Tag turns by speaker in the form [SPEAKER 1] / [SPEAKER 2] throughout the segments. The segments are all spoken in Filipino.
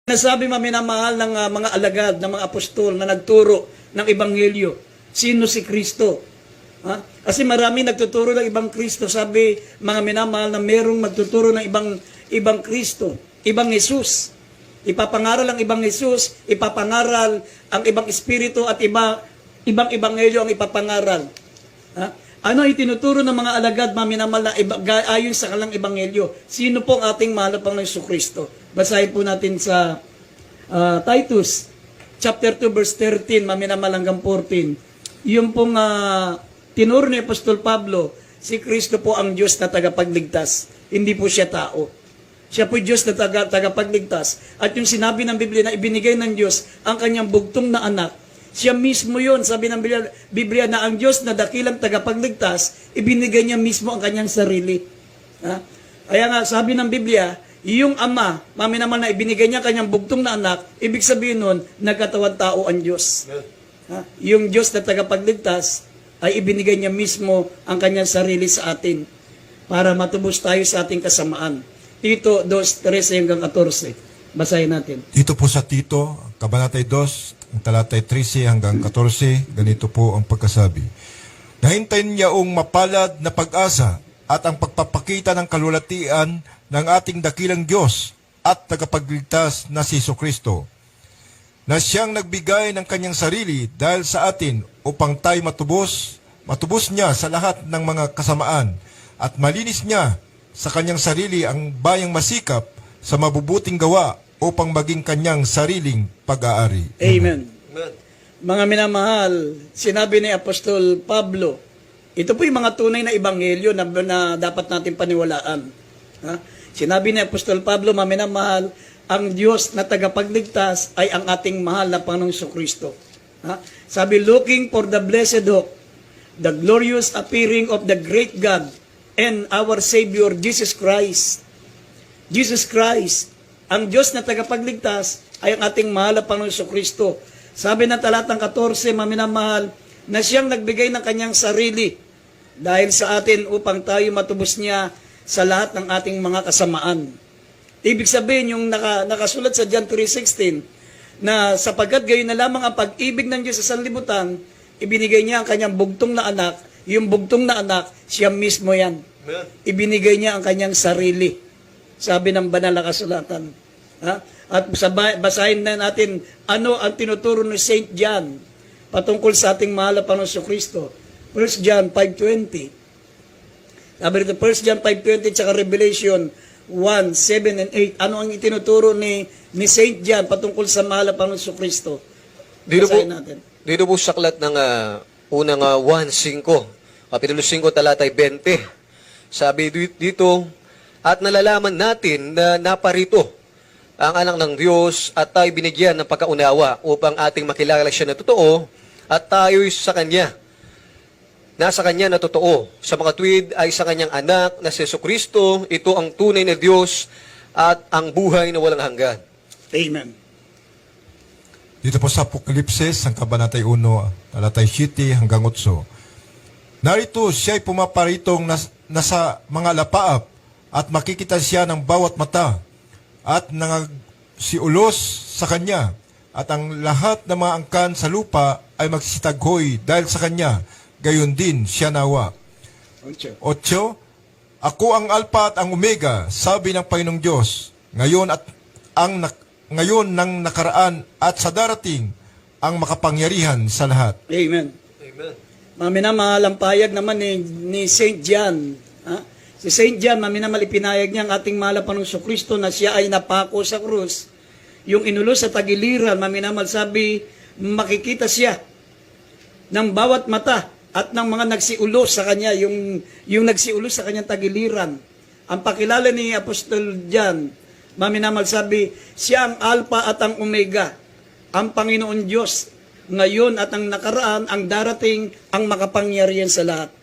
[SPEAKER 1] Nasabi maminamahal ng mga alagad, ng mga apostol na nagturo ng Ebanghelyo. Sino si Kristo? Kasi marami nagtuturo ng ibang Kristo. Sabi, mga minamahal, na merong magtuturo ng ibang Kristo, ibang Jesus. Ipapangaral ang ibang Jesus, ipapangaral ang ibang Espiritu at ibang Ebanghelyo ang ipapangaral. Ano itinuturo ng mga alagad, mga minamahal, na ayon sa kalang Ebanghelyo? Sino po ang ating mahal na Panginoong Jesucristo? Basahin po natin sa Titus, chapter 2, verse 13, maminamahal hanggang 14. Yung pong tinuro ni Apostol Pablo, si Kristo po ang Diyos na tagapagligtas. Hindi po siya tao. Siya po Diyos na tagapagligtas. At yung sinabi ng Biblia na ibinigay ng Diyos ang kanyang bugtong na anak, siya mismo yun, sabi ng Biblia na ang Diyos na dakilang tagapagligtas, ibinigay niya mismo ang kanyang sarili. Kaya nga, sabi ng Biblia, yung Ama, naman na ibinigay niya kanyang bugtong na anak, ibig sabihin nun, nagkatawan tao ang Diyos. Yung Diyos na tagapagligtas, ay ibinigay niya mismo ang kanyang sarili sa atin para matubos tayo sa ating kasamaan. Tito 2:13 hanggang 14. Basahin natin.
[SPEAKER 2] Dito po sa Tito, Kabanatay 2, ang talatay 13 hanggang 14, ganito po ang pagkasabi. Nahintayin niyaong mapalad na pag-asa at ang pagpapakita ng kalulatian ng ating dakilang Diyos at tagapagligtas na si Jesucristo, na siyang nagbigay ng kanyang sarili dahil sa atin upang tayo matubos niya sa lahat ng mga kasamaan at malinis niya sa kanyang sarili ang bayang masikap sa mabubuting gawa upang maging kanyang sariling pag-aari.
[SPEAKER 1] Amen. Mga minamahal, sinabi ni Apostol Pablo, ito po yung mga tunay na ebanghelyo na dapat natin paniwalaan. Sinabi ni Apostol Pablo, mga minamahal, ang Diyos na tagapagligtas ay ang ating mahal na Panginoong Jesucristo. Sabi, looking for the blessed hope, the glorious appearing of the great God and our Savior, Jesus Christ. Jesus Christ, ang Diyos na tagapagligtas ay ang ating mahal na Panginoong Jesucristo. Sabi ng talatang 14, mga minamahal, na siyang nagbigay ng kanyang sarili dahil sa atin upang tayo matubos niya sa lahat ng ating mga kasamaan. Ibig sabihin, yung nakasulat sa John 3:16, na sapagkat gayon na lamang ang pag-ibig ng Diyos sa sanlibutan, ibinigay niya ang kanyang bugtong na anak, yung bugtong na anak, siya mismo yan. Ibinigay niya ang kanyang sarili. Sabi ng banal na kasulatan. At basahin na natin, ano ang tinuturo ni Saint John patungkol sa ating mahal na Panginoong Jesucristo. 1 John 5:20. Sabi rito, 1 John 5:20 tsaka Revelation 1:7 and 8. Ano ang itinuturo ni Saint John patungkol sa mahal na Panginoong Jesucristo?
[SPEAKER 3] Dito po sa aklat ng unang 1:5, Kapitulo 5, talatay 20. Sabi dito, at nalalaman natin na naparito ang anak ng Diyos at tayo binigyan ng pagkaunawa upang ating makilala siya na totoo at tayo'y sa Kanya. Nasa Kanya na totoo. Sa mga tuwid ay sa Kanyang anak na si Jesucristo. Ito ang tunay na Diyos at ang buhay na walang hanggan.
[SPEAKER 1] Amen.
[SPEAKER 2] Dito po sa Apokalipsis, ang Kabanatay 1, talatay 7 hanggang 8. Narito siya'y pumaparitong nasa mga lapaap at makikita siya ng bawat mata at nangasiulos sa Kanya at ang lahat ng mga angkan sa lupa ay magsisitaghoy dahil sa Kanya. Gayon din siya nawa. 8. Ako ang Alpha at ang Omega, sabi ng Panginoong Diyos, ngayon ng nakaraan at sa darating ang makapangyarihan sa lahat.
[SPEAKER 1] Amen. Mga minamahal, ang payag naman ni Saint John. Si Saint John, mga minamahal, ipinayag niya ang ating mahal na Panginoong Jesucristo na siya ay napako sa krus. Yung inulos sa tagiliran, mga minamahal, sabi, makikita siya ng bawat mata at ng mga nagsiulos sa kanya, yung nagsiulos sa kanyang tagiliran. Ang pakilala ni Apostol John, maminamal sabi, siya ang Alpha at ang Omega, ang Panginoon Diyos, ngayon at ang nakaraan, ang darating, ang makapangyarihan sa lahat.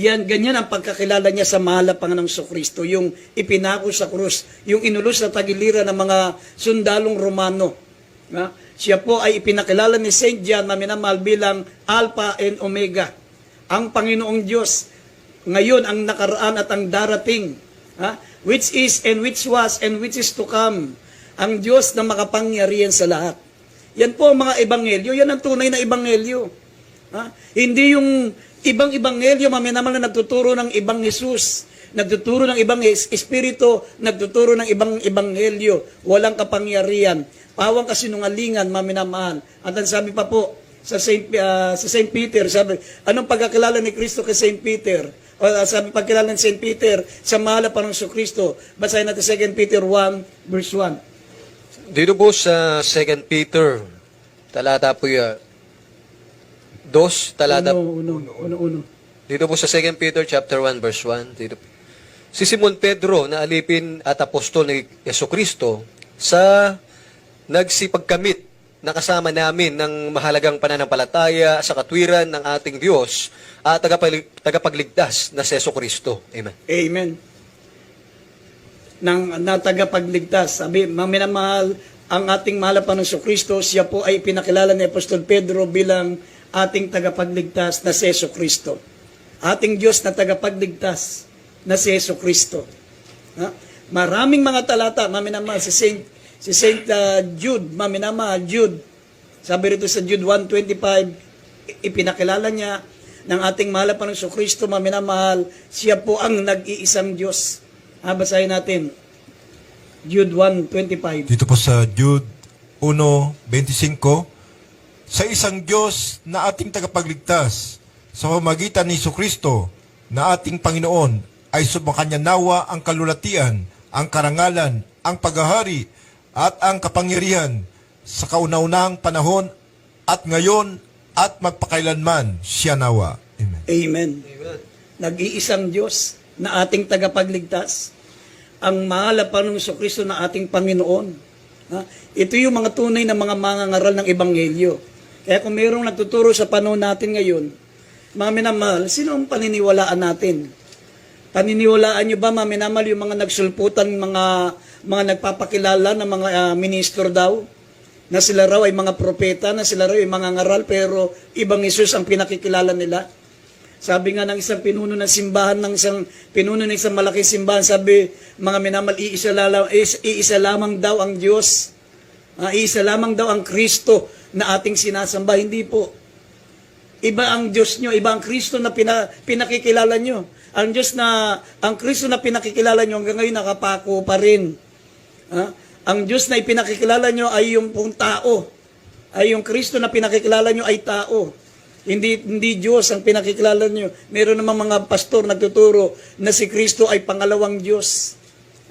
[SPEAKER 1] Ganyan ang pagkakilala niya sa mahal na Panginoong Jesucristo, yung ipinako sa krus, yung inulos sa tagiliran ng mga sundalong Romano. Siya po ay ipinakilala ni Saint John na minamahal bilang Alpha and Omega. Ang Panginoong Diyos, ngayon ang nakaraan at ang darating, which is and which was and which is to come. ang Diyos na makapangyarihan sa lahat. Yan po ang mga ebanghelyo. Yan ang tunay na ebanghelyo. Ha? Hindi yung ibang ebanghelyo, naman na nagtuturo ng ibang Jesus, nagtuturo ng ibang espiritu, nagtuturo ng ibang ebanghelyo. Walang kapangyarihan. Pawang kasinungalingan, maminamahal. At ang sabi pa po, sa St. Peter, sabi, anong pagkakilala ni Kristo kay St. Peter? O sabi, pagkilala ni St. Peter sa mahal na Panginoong Kristo. Basahin natin 2 Peter 1, verse 1.
[SPEAKER 3] Dito po sa 2 Peter, talata po 2, talata...
[SPEAKER 1] Uno.
[SPEAKER 3] Dito po sa 2 Peter chapter 1, verse 1, dito po. Si Simon Pedro na alipin at apostol ni Jesucristo sa nagsipagkamit na kasama namin ng mahalagang pananampalataya sa katwiran ng ating Diyos at tagapagligtas na si Jesucristo. Amen.
[SPEAKER 1] Amen. Na tagapagligtas. Sabi, maminamahal, ang ating mahal na Panginoong Kristo, siya po ay pinakilala ni Apostol Pedro bilang ating tagapagligtas na si Jesucristo. Ating Diyos na tagapagligtas na si Jesucristo. Ha? Maraming mga talata, maminamahal, si Saint Jude, maminamahal, Jude. Sabi rito sa Jude 1:25, ipinakilala niya ng ating mahal na Panginoong Kristo, maminamahal, siya po ang nag-iisang Diyos. Basahin natin. Jude 1:25.
[SPEAKER 2] Dito po sa Jude 1:25, sa isang Diyos na ating tagapagligtas, sa pamamagitan ni Jesucristo na ating Panginoon, ay sumakanya nawa ang kalulatian, ang karangalan, ang paghahari, at ang kapangyarihan sa kauna-unahang panahon at ngayon at magpakailanman siya nawa. Amen.
[SPEAKER 1] Amen. Nag-iisang Diyos na ating tagapagligtas, ang mahal na Panginoong Kristo na ating Panginoon. Ha? Ito yung mga tunay na mga mangangaral ng Ebanghelyo. Kaya kung mayroong nagtuturo sa panahon natin ngayon, mga minamahal, sino ang paniniwalaan natin? Paniniwalaan nyo ba, mga minamahal, yung mga nagsulputan, mga nagpapakilala ng mga ministro daw, na sila raw ay mga propeta, na sila raw ay mga ngaral, pero ibang Isus ang pinakikilala nila? Sabi nga ng isang pinuno ng simbahan, ng isang malaking simbahan, sabi, mga minamahal, iisa lamang daw ang Diyos. Iisa lamang daw ang Kristo na ating sinasamba. Hindi po. Iba ang Diyos nyo, iba ang Kristo na pinakikilala nyo. Ang Kristo na pinakikilala nyo hanggang ngayon nakapako pa rin. Ang Diyos na ipinakikilala nyo ay yung pong tao. Ay yung Kristo na pinakikilala nyo ay tao. Hindi Diyos ang pinakikilala nyo. Meron namang mga pastor nagtuturo na si Kristo ay pangalawang Diyos.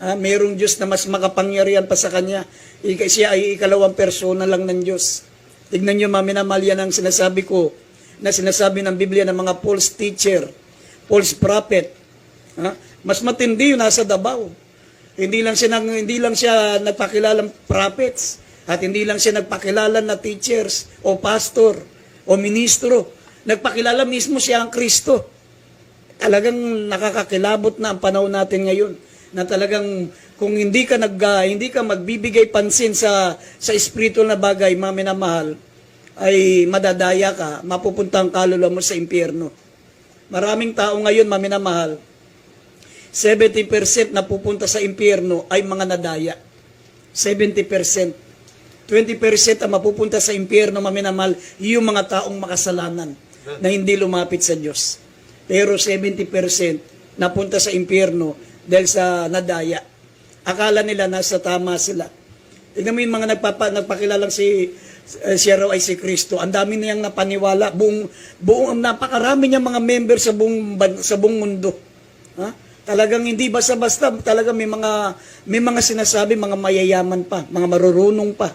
[SPEAKER 1] Merong Diyos na mas makapangyarihan pa sa Kanya. Siya ay ikalawang persona lang ng Diyos. Tignan nyo, maminamahal, yan ang sinasabi ko, na sinasabi ng Biblia ng mga false teacher, false prophet. Mas matindi yung nasa Davao. Hindi lang siya nagpakilalang prophets, at hindi lang siya nagpakilala na teachers o pastor o ministro. Nagpakilala mismo siya ang Kristo. Talagang nakakakilabot na ang panahon natin ngayon, na talagang kung hindi ka magbibigay pansin sa spiritual na bagay, mga minamahal, ay madadaya ka, mapupunta ang kaluluwa mo sa impyerno. Maraming tao ngayon, mga minamahal, 70% na pupunta sa impyerno ay mga nadaya. 70%. 20% ang mapupunta sa impyerno, mga minamahal, yung mga taong makasalanan na hindi lumapit sa Diyos. Pero 70% napunta sa impyerno dahil sa nadaya. Akala nila nasa tama sila. Tignan mo yung mga nagpakilalang siya raw ay si Kristo. Ang dami niyang napaniwala. Napakarami niyang mga member sa buong mundo. Talagang hindi basta-basta. Talagang may mga sinasabi, mga mayayaman pa, mga marurunong pa.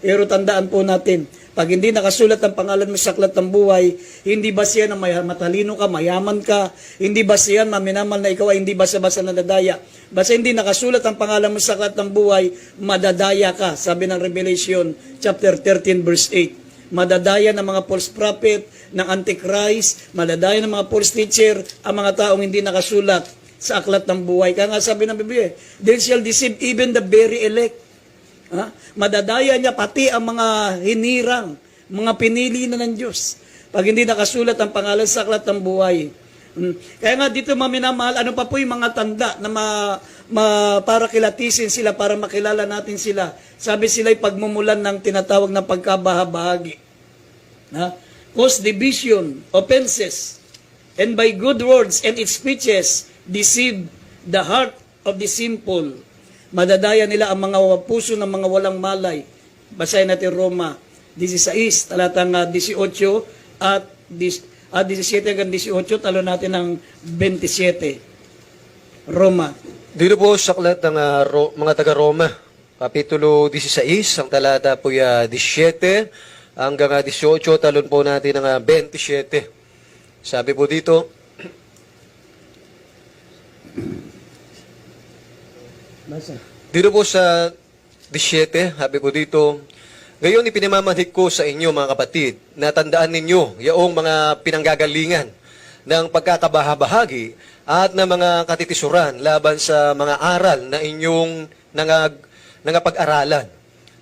[SPEAKER 1] Pero tandaan po natin, pag hindi nakasulat ang pangalan mo sa aklat ng buhay, hindi ba siya na matalino ka, mayaman ka, hindi ba siya maminamal na ikaw ay hindi basta-basta nadadaya. Basta hindi nakasulat ang pangalan mo sa aklat ng buhay, madadaya ka. Sabi ng Revelation chapter 13 verse 8. Madadaya ng mga false prophet, ng Antichrist, madadaya ng mga false teacher, ang mga taong hindi nakasulat sa aklat ng buhay. Kaya nga sabi ng Biblia, they shall deceive even the very elect. Madadaya niya pati ang mga hinirang, mga pinili na ng Diyos. Pag hindi nakasulat ang pangalan sa aklat ng buhay. Kaya nga dito, maminamahal, ano pa po yung mga tanda na para kilatisin sila, para makilala natin sila. Sabi sila'y pagmumulan ng tinatawag na pagkabahabahagi. Cause division, offenses, and by good words and its speeches, deceive the heart of the simple. Madadaya nila ang mga puso ng mga walang malay. Basahin natin Roma 16, talatang 18 at 17 hanggang 18, talo natin ng 27. Roma.
[SPEAKER 3] Dito po sa aklat ng mga taga-Roma, Kapitulo 16, ang talata po 17 hanggang 18, talon po natin ng 27. Sabi po dito, dito po sa 17, sabi po dito, ngayon ipinamamanhik ko sa inyo mga kapatid, na tandaan ninyo yaong mga pinanggagalingan ng pagkakabahabahagi at ng mga katitisuran laban sa mga aral na inyong nangapag-aralan.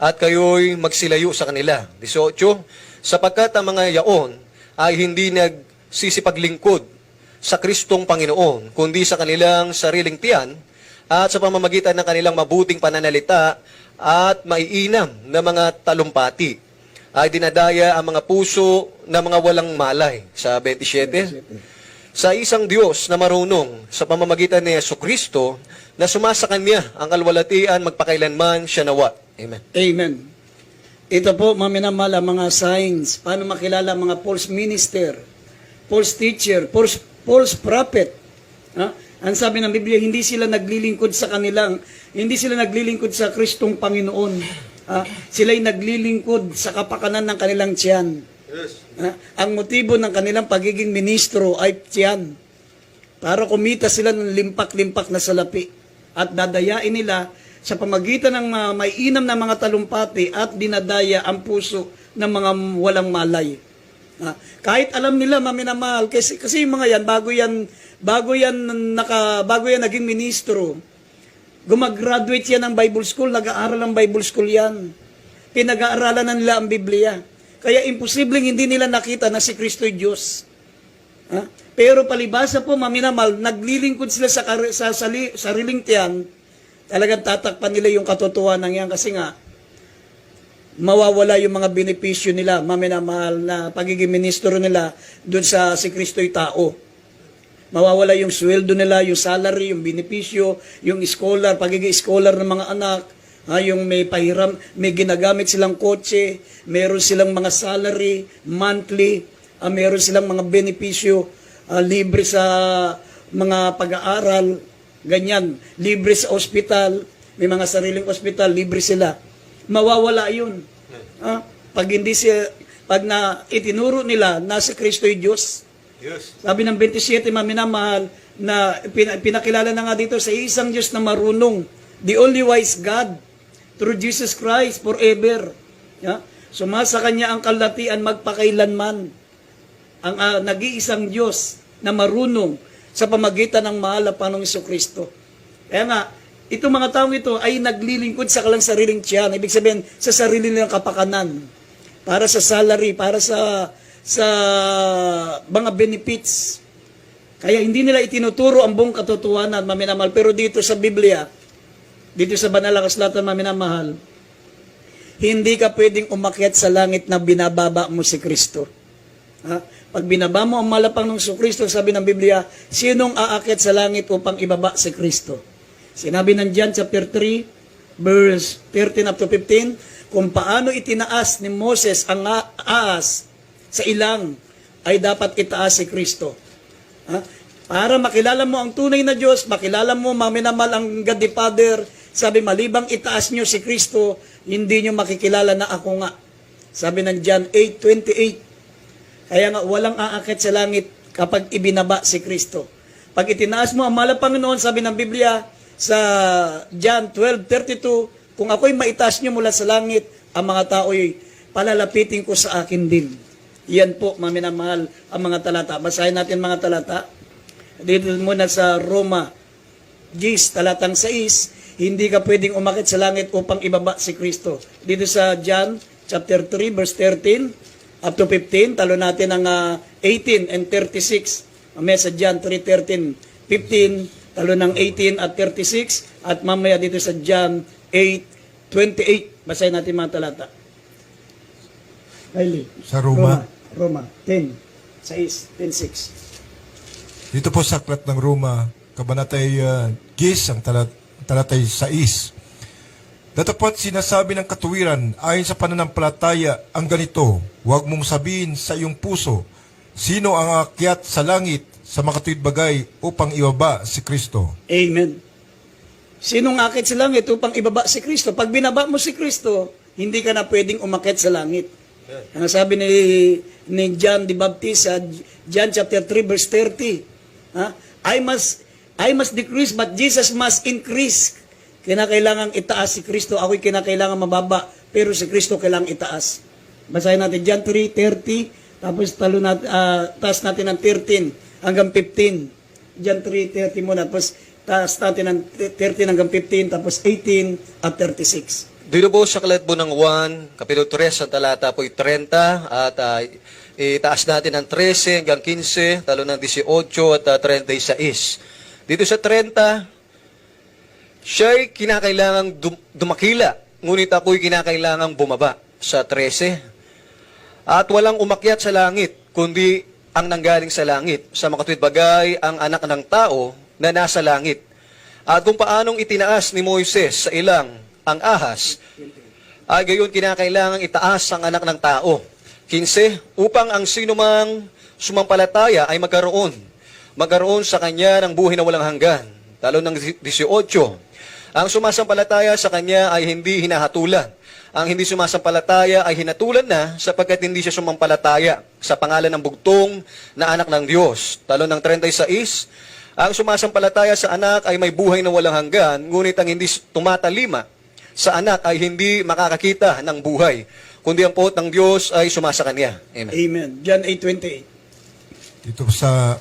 [SPEAKER 3] At kayo'y magsilayo sa kanila. 18, sapagkat ang mga yaon ay hindi nagsisipaglingkod sa Kristong Panginoon, kundi sa kanilang sariling tiyan at sa pamamagitan ng kanilang mabuting pananalita at maiinam na mga talumpati ay dinadaya ang mga puso na mga walang malay. Sa 27, sa isang Diyos na marunong sa pamamagitan ni Jesucristo na sumasa Kanya ang kalwalatian magpakailanman siya nawa. Amen.
[SPEAKER 1] Amen. Ito po, mga minamahal, ang mga signs. Paano makilala mga false minister, false teacher, false prophet. Ang sabi ng Biblia, hindi sila naglilingkod sa Kristong Panginoon. Sila'y naglilingkod sa kapakanan ng kanilang tiyan.
[SPEAKER 3] Yes.
[SPEAKER 1] Ang motibo ng kanilang pagiging ministro ay tiyan. Para kumita sila ng limpak-limpak na salapi. At dadayain nila sa pamagitan ng maiinam na mga talumpati at dinadaya ang puso ng mga walang malay. Kahit alam nila, maminamahal, kasi yung mga yan, bago yan naging ministro, gumagraduate yan ng Bible School, nag-aaral ng Bible School yan. Pinag-aaralan na nila ang Biblia. Kaya imposibleng hindi nila nakita na si Kristo ay Diyos. Pero palibasa po, maminamahal, naglilingkod sila sa sariling tiyan, talagang tatakpan nila yung katotohanan yan kasi nga, mawawala yung mga benepisyo nila, maminamahal na pagiging ministro nila doon sa si Kristo'y tao. Mawawala yung sweldo nila, yung salary, yung benepisyo, yung scholar, pagiging scholar ng mga anak, yung may pahiram, may ginagamit silang kotse, meron silang mga salary, monthly, meron silang mga benepisyo, libre sa mga pag-aaral, ganyan, libre sa ospital, may mga sariling ospital, libre sila. Mawawala yun. Pag itinuro nila na si Kristo ay Diyos.
[SPEAKER 3] Yes.
[SPEAKER 1] Sabi ng 27, maminamahal, na pinakilala na nga dito sa isang Diyos na marunong, the only wise God, through Jesus Christ forever. Sumasa Kanya ang kalatian magpakailanman. Ang nag-iisang Diyos na marunong sa pamagitan ng mahal na Panginoong Jesucristo. Kaya nga, itong mga taong ito ay naglilingkod sa kalang sariling tiyan. Ibig sabihin, sa sarili nilang kapakanan. Para sa salary, para sa mga benefits. Kaya hindi nila itinuturo ang buong katotohanan, maminamahal. Pero dito sa Biblia, dito sa banal na kasulatan, maminamahal, hindi ka pwedeng umakyat sa langit na binababa mo si Kristo. Pag binaba mo ang malapang ng Kristo, sabi ng Biblia, sinong aakyat sa langit upang ibaba si Kristo? Sinabi ng John chapter 3, verse 13 up to 15, kung paano itinaas ni Moses ang aas sa ilang, ay dapat itaas si Kristo. Para makilala mo ang tunay na Diyos, makilala mo maminamal ang God the Father, sabi malibang itaas nyo si Kristo, hindi nyo makikilala na ako nga. Sabi ng John 8:28, kaya nga walang aakyat sa langit kapag ibinaba si Kristo. Pag itinaas mo ang mahal na Panginoon, sabi ng Biblia, sa John 12:32, kung ako'y maitaas nyo mula sa langit, ang mga tao'y palalapitin ko sa akin din. Yan po, maminamahal, ang mga talata. Basahin natin mga talata. Dito muna sa Roma 10, talatang 6, hindi ka pwedeng umakit sa langit upang ibaba si Kristo. Dito sa John chapter 3, verse 13, up to 15, talo natin ang 18 and 36. Mamaya sa John 3:13, 15, Talo ng 18 at 36, at mamaya dito sa John 8:28. Basahin natin mga talata. Kylie.
[SPEAKER 2] Sa Roma.
[SPEAKER 1] Roma 10, 6, 10:6.
[SPEAKER 2] Dito po sa aklat ng Roma, kabanatay 10, ang talatay 6. Datapot sinasabi ng katuwiran ayon sa pananampalataya ang ganito, huwag mong sabihin sa iyong puso, sino ang aakyat sa langit sa makatuwid bagay upang ibaba si Kristo.
[SPEAKER 1] Amen. Sinong akit sa langit upang ibaba si Kristo? Pag binaba mo si Kristo, hindi ka na pwedeng umakit sa langit. Ang sabi ni John the Baptist sa John chapter 3 verse 30, I must decrease but Jesus must increase. Kinakailangang itaas si Kristo, ako'y kinakailangan mababa, pero si Kristo kailangang itaas. Basahin natin John 3:30, tapos taas natin ng 13 hanggang 15. John 3:30 muna, tapos taas natin ng 13 hanggang 15, tapos 18 at 36.
[SPEAKER 3] Dito po sa aklat po ng 1, Kapitulo 3, ang talata po 30, at itaas natin ng 13 hanggang 15, talo ng 18 at 36. Dito sa 30, siya'y kinakailangang dumakila, ngunit ako'y kinakailangang bumaba sa 13. At walang umakyat sa langit, kundi ang nanggaling sa langit. Sa makatuwid bagay, ang anak ng tao na nasa langit. At kung paanong itinaas ni Moises sa ilang ang ahas, ay gayon kinakailangang itaas ang anak ng tao. 15, upang ang sinumang sumampalataya ay magkaroon sa kanya ng buhay na walang hanggan. Talo ng 18, ang sumasampalataya sa kanya ay hindi hinahatulan. Ang hindi sumasampalataya ay hinatulan na sapagkat hindi siya sumampalataya sa pangalan ng bugtong na anak ng Diyos. Talo ng 36, ang sumasampalataya sa anak ay may buhay na walang hanggan, ngunit ang hindi tumatalima sa anak ay hindi makakakita ng buhay, kundi ang poot ng Diyos ay sumasa kanya. Amen.
[SPEAKER 1] Amen. John 8:28.
[SPEAKER 2] Dito sa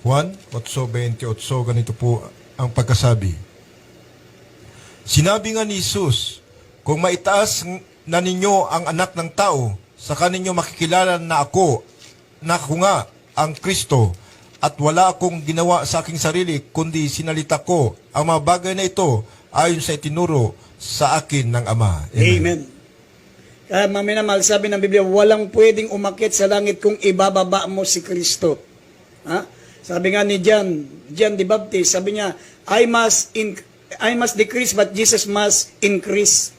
[SPEAKER 2] Juan 8:28, ganito po ang pagkasabi. Sinabi nga ni Jesus, kung maitaas na ninyo ang anak ng tao, saka ninyo makikilala na ako nga ang Kristo, at wala akong ginawa sa aking sarili, kundi sinalita ko ang mga bagay na ito ayon sa itinuro sa akin ng Ama.
[SPEAKER 1] Amen. Kaya maminamahal, sabi ng Biblia, walang pwedeng umakit sa langit kung ibababa mo si Kristo. Sabi nga ni John the Baptist, sabi niya, I must decrease but Jesus must increase.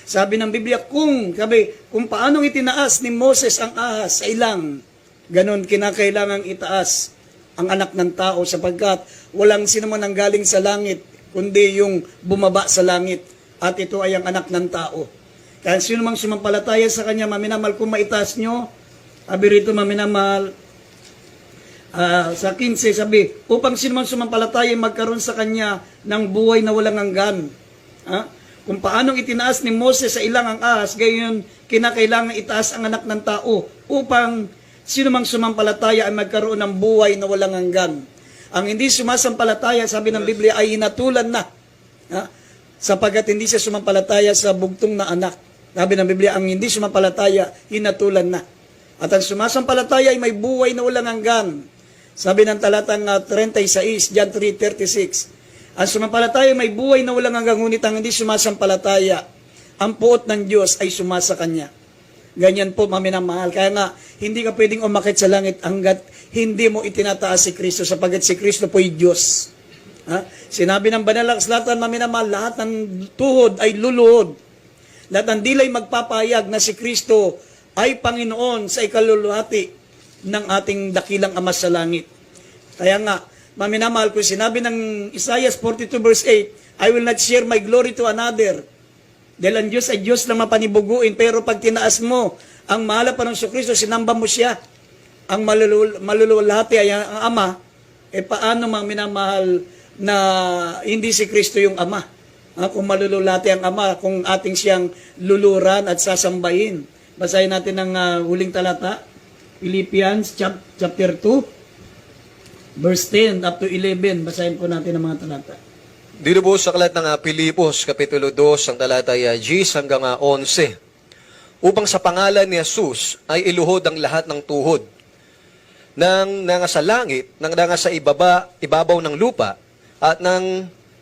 [SPEAKER 1] Sabi ng Biblia, kung paanong itinaas ni Moses ang ahas sa ilang, ganon kinakailangang itaas ang anak ng tao sapagkat walang sino man ang galing sa langit kundi yung bumaba sa langit, at ito ay ang anak ng tao. Kaya sino mang sumampalataya sa kanya, maminamahal, kung maitaas nyo, sabi rito maminamahal, sa 15 sabi, upang sino mang sumampalataya magkaroon sa kanya ng buhay na walang hanggan. Kung paanong itinaas ni Moses sa ilang ang ahas, gayon kinakailangan itaas ang anak ng tao upang sino mang sumampalataya ay magkaroon ng buhay na walang hanggan. Ang hindi sumasampalataya, sabi ng Biblia, ay hinatulan na. Sapagkat hindi siya sumampalataya sa bugtong na anak. Sabi ng Biblia, ang hindi sumampalataya, hinatulan na. At ang sumasampalataya ay may buhay na walang hanggan. Sabi ng talatang 36, John 3:36, ang sumampalataya may buhay na walang hanggan, ngunit ang hindi sumasampalataya, ang puot ng Diyos ay sumasa kanya. Ganyan po, maminamahal. Kaya nga, hindi ka pwedeng umakit sa langit hanggat hindi mo itinataas si Kristo, sapagkat si Kristo po ay Diyos. Sinabi ng banal na kasulatan, maminamahal, lahat ng tuhod ay luluhod. Lahat ng dilay magpapahayag na si Kristo ay Panginoon sa ikaluluhati ng ating dakilang Ama sa langit. Kaya nga, maminamahal, kung sinabi ng Isaiah 42 verse 8, I will not share my glory to another. Dahil ang Diyos ay Diyos na mapanibuguin, pero pag tinaas mo ang mahal pa ng Kristo, sinamba mo siya, ang malululahati ay ang Ama, paano mga minamahal na hindi si Kristo yung Ama? Kung malululahati ang Ama, kung ating siyang luluran at sasambahin. Basahin natin ang huling talata, Philippians chapter 2, verse 10 up to 11. Basahin po natin ang mga talata.
[SPEAKER 3] Dito po sa aklat ng Pilipos, Kapitulo 2, ang talata 10 hanggang 11. Upang sa pangalan ni Jesus ay iluhod ang lahat ng tuhod, nang nangasa langit, nang nangasa ibabaw ng lupa, at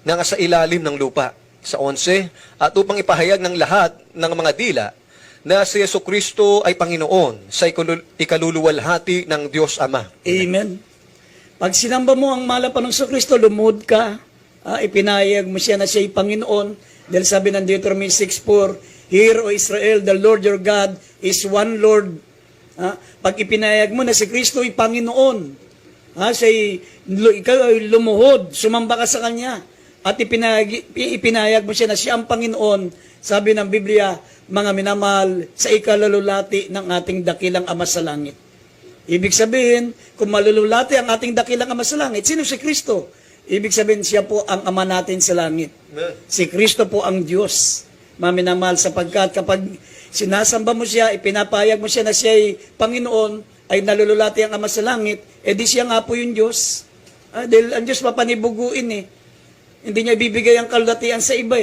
[SPEAKER 3] nasa ilalim ng lupa. Sa 11, at upang ipahayag ng lahat ng mga dila na si Jesucristo ay Panginoon sa ikaluluwalhati ng Diyos Ama.
[SPEAKER 1] Amen. Pag sinamba mo ang malapan ng Kristo, lumuhod ka, ipinahayag mo siya na siya'y Panginoon, dahil sabi ng Deuteronomy 6:4, Hear, O Israel, the Lord your God is one Lord. Pag ipinahayag mo na si Kristo ay Panginoon, ikaw ay lumuhod, sumamba ka sa Kanya, at ipinahayag mo siya na siya ang Panginoon, sabi ng Biblia, mga minamahal, sa ikalalulati ng ating dakilang Ama sa langit. Ibig sabihin, kung malululati ang ating dakilang Ama sa langit, sino si Kristo? Ibig sabihin, siya po ang Ama natin sa langit. Si Kristo po ang Diyos. Mga minamahal, sapagkat kapag sinasamba mo siya, ipinapahayag mo siya na siya ay Panginoon, ay nalululati ang Ama sa langit, di siya nga po yung Diyos. Dahil ang Diyos papanibuguin Hindi niya ibibigay ang kalulatian sa iba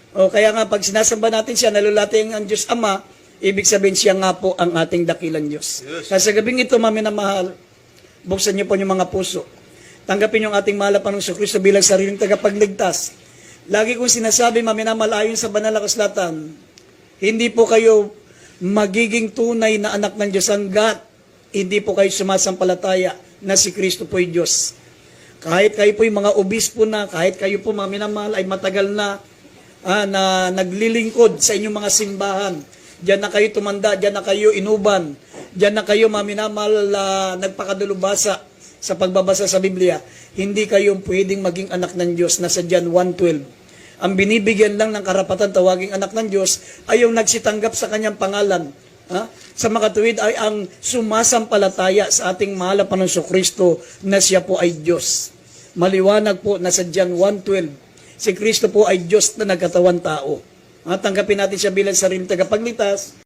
[SPEAKER 1] kaya nga pag sinasamba natin siya, nalulati ang Diyos Ama, ibig sabihin siya nga po ang ating dakilang Diyos.
[SPEAKER 3] Yes.
[SPEAKER 1] Kaya sa gabing ito, maminamahal, buksan niyo po yung mga puso. Tanggapin yung ating mahal na Panginoong Kristo bilang sariling tagapagligtas. Lagi kong sinasabi, maminamahal, ayon sa banal na kasulatan, hindi po kayo magiging tunay na anak ng Diyos hanggat hindi po kayo sumasampalataya na si Kristo po ay Diyos. Kahit kayo po yung mga obispo na, kahit kayo po mga minamahal ay matagal na naglilingkod sa inyong mga simbahan. Diyan na kayo tumanda, diyan na kayo inuban, diyan na kayo mga minamahal nagpakadulubasa sa pagbabasa sa Biblia. Hindi kayo pwedeng maging anak ng Diyos na sa John 1:12. Ang binibigyan lang ng karapatan tawaging anak ng Diyos ay yung nagsitanggap sa kanyang pangalan. Sa makatuwid ay ang sumasampalataya sa ating mahal na Panginoong Kristo na siya po ay Diyos. Maliwanag po na sa John 1:12, si Kristo po ay Diyos na nagkatawan tao. Tanggapin natin siya bilang sariling tagapagligtas.